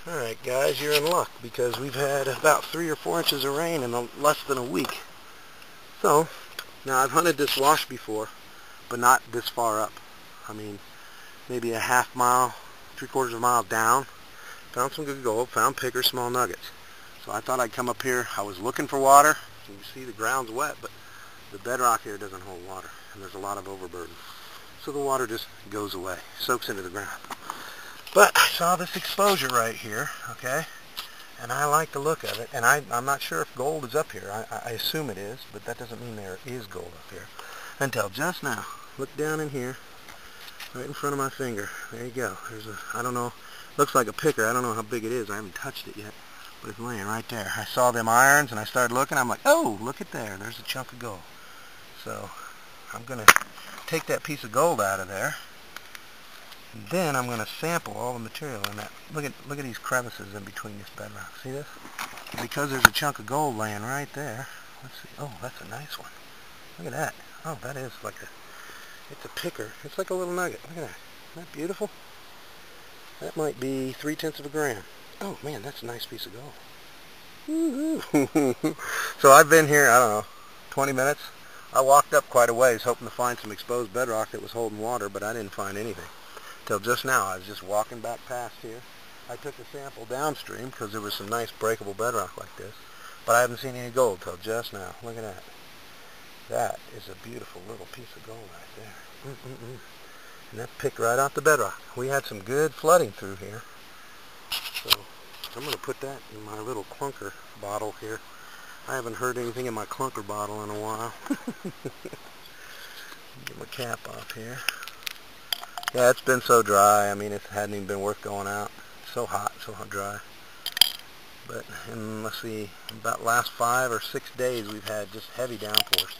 Alright guys, you're in luck because we've had about 3 or 4 inches of rain in less than a week. So, now I've hunted this wash before, but not this far up. I mean, maybe a half mile, 3/4 of a mile down. Found some good gold, found picker, small nuggets. So I thought I'd come up here. I was looking for water. You can see the ground's wet, but the bedrock here doesn't hold water, and there's a lot of overburden. So the water just goes away, soaks into the ground. But I saw this exposure right here, okay, and I like the look of it, and I'm not sure if gold is up here. I assume it is, but that doesn't mean there is gold up here. Until just now. Look down in here, right in front of my finger. There you go. There's a, I don't know, looks like a picker. I don't know how big it is. I haven't touched it yet, but it's laying right there. I saw them irons, and I started looking. I'm like, oh, look at there. There's a chunk of gold. So I'm going to take that piece of gold out of there. And then I'm going to sample all the material in that. Look at these crevices in between this bedrock. See this? Because there's a chunk of gold laying right there. Let's see. Oh, that's a nice one. Look at that. Oh, that is like a, it's a picker. It's like a little nugget. Look at that. Isn't that beautiful? That might be 3/10 of a gram. Oh man, that's a nice piece of gold. Woo-hoo. So I've been here, I don't know, 20 minutes. I walked up quite a ways hoping to find some exposed bedrock that was holding water, but I didn't find anything. Till just now, I was just walking back past here. I took a sample downstream because there was some nice breakable bedrock like this, but I haven't seen any gold till just now. Look at that. That is a beautiful little piece of gold right there. And that picked right off the bedrock. We had some good flooding through here. So I'm going to put that in my little clunker bottle here. I haven't heard anything in my clunker bottle in a while. Get my cap off here. Yeah, it's been so dry. I mean, it hadn't even been worth going out. So hot, so dry. But in, let's see, about last 5 or 6 days, we've had just heavy downpours.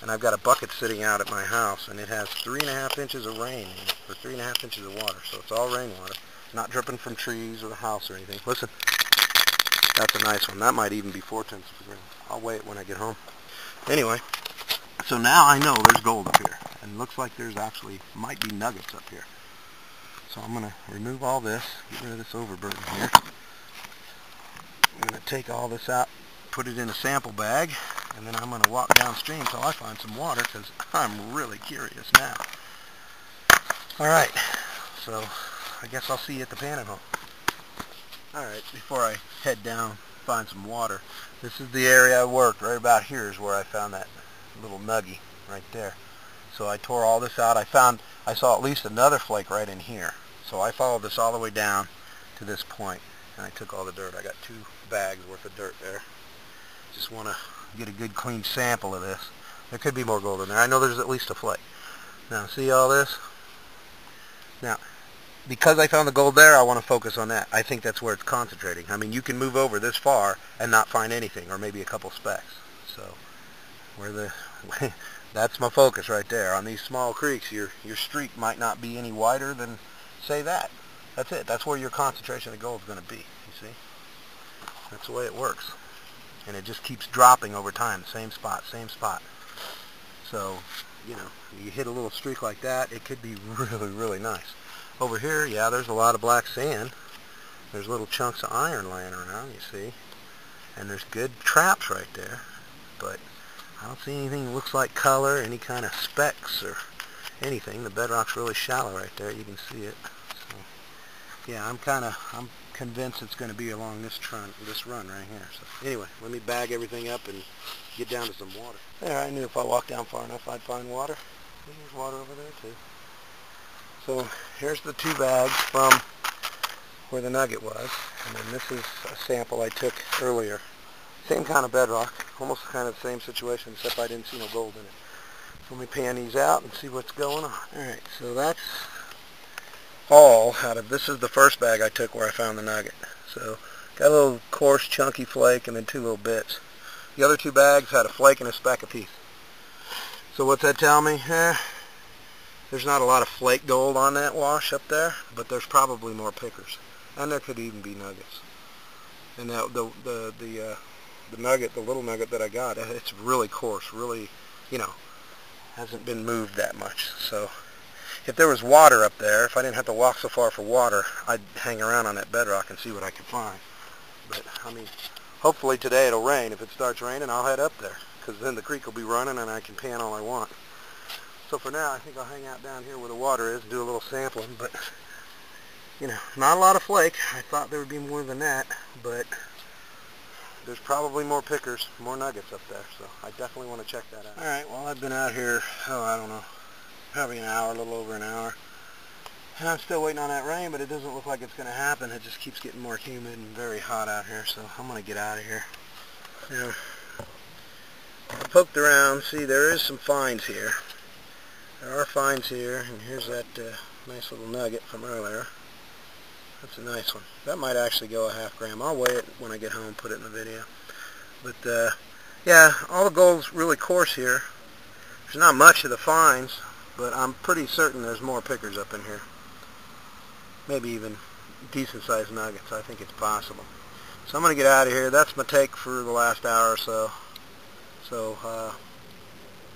And I've got a bucket sitting out at my house, and it has 3.5 inches of rain in it, or 3.5 inches of water. So it's all rainwater, not dripping from trees or the house or anything. Listen, that's a nice one. That might even be 4/10 of a gram. I'll weigh it when I get home. Anyway, so now I know there's gold up here. And it looks like there's actually, might be nuggets up here. So I'm going to remove all this, get rid of this overburden here. I'm going to take all this out, put it in a sample bag, and then I'm going to walk downstream till I find some water, because I'm really curious now. Alright, so I guess I'll see you at the panning hole. Alright, before I head down, find some water, this is the area I worked. Right about here is where I found that little nuggie right there. So I tore all this out. I saw at least another flake right in here. So I followed this all the way down to this point, and I took all the dirt. I got 2 bags worth of dirt there. Just want to get a good clean sample of this. There could be more gold in there. I know there's at least a flake. Now see all this? Now, because I found the gold there, I want to focus on that. I think that's where it's concentrating. I mean, you can move over this far and not find anything, or maybe a couple specks. So where the that's my focus right there. On these small creeks, your streak might not be any wider than, say, that. That's it. That's where your concentration of gold is going to be, you see? That's the way it works. And it just keeps dropping over time, same spot, same spot. So, you know, you hit a little streak like that, it could be really, really nice. Over here, yeah, there's a lot of black sand. There's little chunks of iron laying around, you see? And there's good traps right there. But I don't see anything that looks like color, any kind of specks or anything. The bedrock's really shallow right there. You can see it. So, yeah, I'm convinced it's going to be along this run right here. So anyway, let me bag everything up and get down to some water. There, I knew if I walked down far enough I'd find water. There's water over there too. So here's the 2 bags from where the nugget was, and then this is a sample I took earlier. Same kind of bedrock, almost kind of the same situation, except I didn't see no gold in it. So let me pan these out and see what's going on. Alright, so that's all out of, this is the first bag I took where I found the nugget. So, got a little coarse, chunky flake and then 2 little bits. The other 2 bags had a flake and a speck apiece. So what's that tell me? There's not a lot of flake gold on that wash up there, but there's probably more pickers. And there could even be nuggets. And now the nugget, the little nugget that I got, it's really coarse, really, you know, hasn't been moved that much. So if there was water up there, if I didn't have to walk so far for water, I'd hang around on that bedrock and see what I could find. But, I mean, hopefully today it'll rain. If it starts raining, I'll head up there, because then the creek will be running and I can pan all I want. So for now, I think I'll hang out down here where the water is and do a little sampling, but, you know, not a lot of flake. I thought there would be more than that, but there's probably more pickers, more nuggets up there, so I definitely want to check that out. Alright, well, I've been out here, I don't know, probably an hour, a little over an hour, and I'm still waiting on that rain, but it doesn't look like it's going to happen. It just keeps getting more humid and very hot out here, so I'm going to get out of here. Now, I poked around. See, there is some finds here. There are finds here, and here's that nice little nugget from earlier. That's a nice one. That might actually go a half gram. I'll weigh it when I get home and put it in the video. But, yeah, all the gold's really coarse here. There's not much of the finds, but I'm pretty certain there's more pickers up in here. Maybe even decent-sized nuggets. I think it's possible. So I'm going to get out of here. That's my take for the last hour or so. So,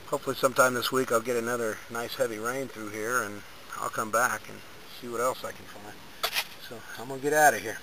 hopefully sometime this week I'll get another nice heavy rain through here, and I'll come back and see what else I can find. So I'm going to get out of here.